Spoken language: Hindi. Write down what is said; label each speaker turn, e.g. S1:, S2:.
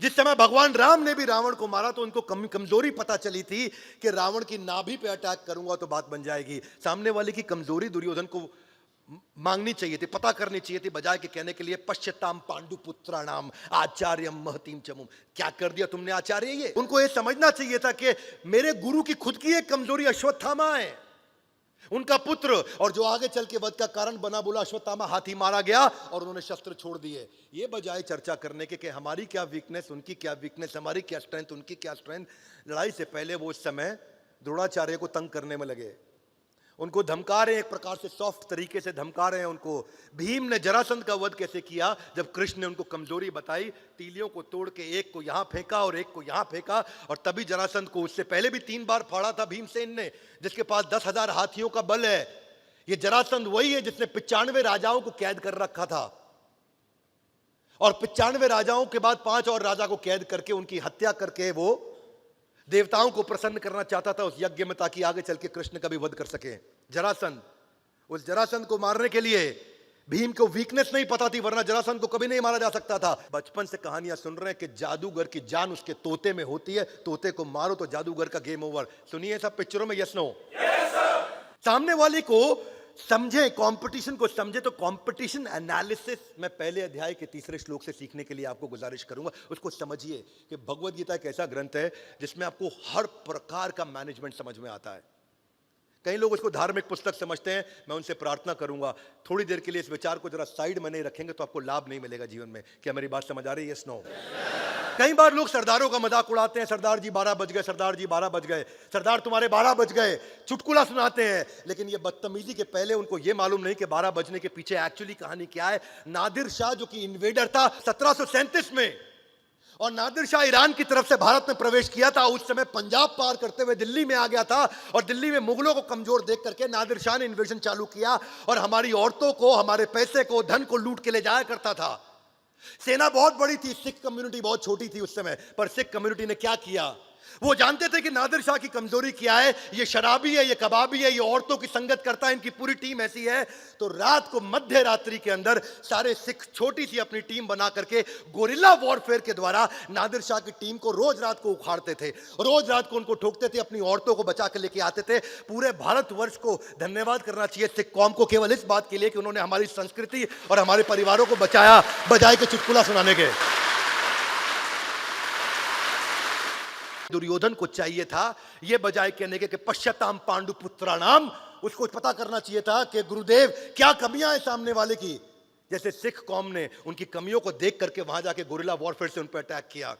S1: जिस समय भगवान राम ने भी रावण को मारा तो उनको कमजोरी पता चली थी कि रावण की नाभि पे अटैक करूंगा तो बात बन जाएगी। सामने वाले की कमजोरी दुर्योधन को मांगनी चाहिए थी, पता करनी चाहिए थी, बजाय के कहने के लिए पश्यताम पांडु पुत्राणाम आचार्यम महतीम चमुम। क्या कर दिया तुमने आचार्य? ये उनको ये समझना चाहिए था कि मेरे गुरु की खुद की एक कमजोरी अश्वत्थामा है, उनका पुत्र, और जो आगे चल के वध का कारण बना। बोला अश्वत्थामा हाथी मारा गया और उन्होंने शस्त्र छोड़ दिए। ये बजाय चर्चा करने के कि हमारी क्या वीकनेस, उनकी क्या वीकनेस, हमारी क्या स्ट्रेंथ, उनकी क्या स्ट्रेंथ। लड़ाई से पहले वो उस समय द्रोणाचार्य को तंग करने में लगे, उनको धमका रहे हैं, एक प्रकार से सॉफ्ट तरीके से धमका रहे हैं उनको। भीम ने जरासंध का वध कैसे किया? जब कृष्ण ने उनको कमजोरी बताई, तीलियों को तोड़ के एक को यहां फेंका और एक को यहां फेंका, और तभी जरासंध को उससे पहले भी 3 बार फाड़ा था भीमसेन ने, जिसके पास 10,000 हाथियों का बल है। ये जरासंध वही है जिसने 95 राजाओं को कैद कर रखा था, और 95 राजाओं के बाद 5 और राजा को कैद करके उनकी हत्या करके वो देवताओं को प्रसन्न करना चाहता था उस यज्ञ में, ताकि आगे चल के कृष्ण का भी वध कर सके। जरासंध, उस जरासंध को मारने के लिए भीम को वीकनेस नहीं पता थी, वरना जरासंध को कभी नहीं मारा जा सकता था। बचपन से कहानियां सुन रहे हैं कि जादूगर की जान उसके तोते में होती है, तोते को मारो तो जादूगर का गेम ओवर। सुनिए सब पिक्चरों में, यस नो? सामने वाले को समझे, कंपटीशन को समझे। तो कंपटीशन एनालिसिस मैं पहले अध्याय के 3रे श्लोक से सीखने के लिए आपको गुजारिश करूंगा। उसको समझिए कि भगवद गीता एक ऐसा ग्रंथ है जिसमें आपको हर प्रकार का मैनेजमेंट समझ में आता है। कई लोग उसको धार्मिक पुस्तक समझते हैं। मैं उनसे प्रार्थना करूंगा थोड़ी देर के लिए इस विचार को जरा साइड में नहीं रखेंगे तो आपको लाभ नहीं मिलेगा जीवन में। क्या मेरी बात समझ आ रही है? Yes no? कई बार लोग सरदारों का मजाक उड़ाते हैं, सरदार जी 12 बज गए, सरदार जी 12 बज गए, सरदार तुम्हारे 12 बज गए, चुटकुला सुनाते हैं। लेकिन ये बदतमीजी के पहले उनको ये मालूम नहीं कि 12 बजने के पीछे एक्चुअली कहानी क्या है। नादिर शाह जो कि इन्वेडर था 1737 में, और नादिर शाह ईरान की तरफ से भारत में प्रवेश किया था। उस समय पंजाब पार करते हुए दिल्ली में आ गया था, और दिल्ली में मुगलों को कमजोर देख करके नादिर शाह ने इन्वेजन चालू किया, और हमारी औरतों को, हमारे पैसे को, धन को लूट के ले जाया करता था। सेना बहुत बड़ी थी, सिख कम्युनिटी बहुत छोटी थी उस समय। पर सिख कम्युनिटी ने क्या किया? वो जानते थे कि नादिर शाह की कमजोरी क्या है, ये शराबी है, ये कबाबी है, ये औरतों की संगत करता है, इनकी पूरी टीम ऐसी है। तो रात को, मध्य रात्रि के अंदर सारे सिख छोटी सी अपनी टीम बना करके गोरिल्ला वॉरफेयर के द्वारा नादिर शाह की टीम को रोज रात को उखाड़ते थे, रोज रात को उनको ठोकते थे, अपनी औरतों को बचा के लेके आते थे। पूरे भारतवर्ष को धन्यवाद करना चाहिए सिख कौम को, केवल इस बात के लिए कि उन्होंने हमारी संस्कृति और हमारे परिवारों को बचाया, बजाय के चुटकुला सुनाने के। दुर्योधन को चाहिए था यह, बजाय कहने के कि पश्यताम पांडु पुत्राणाम, उसको पता करना चाहिए था कि गुरुदेव क्या कमियां हैं सामने वाले की। जैसे सिख कौम ने उनकी कमियों को देख करके वहां जाके गोरिल्ला वॉरफेयर से उन पर अटैक किया।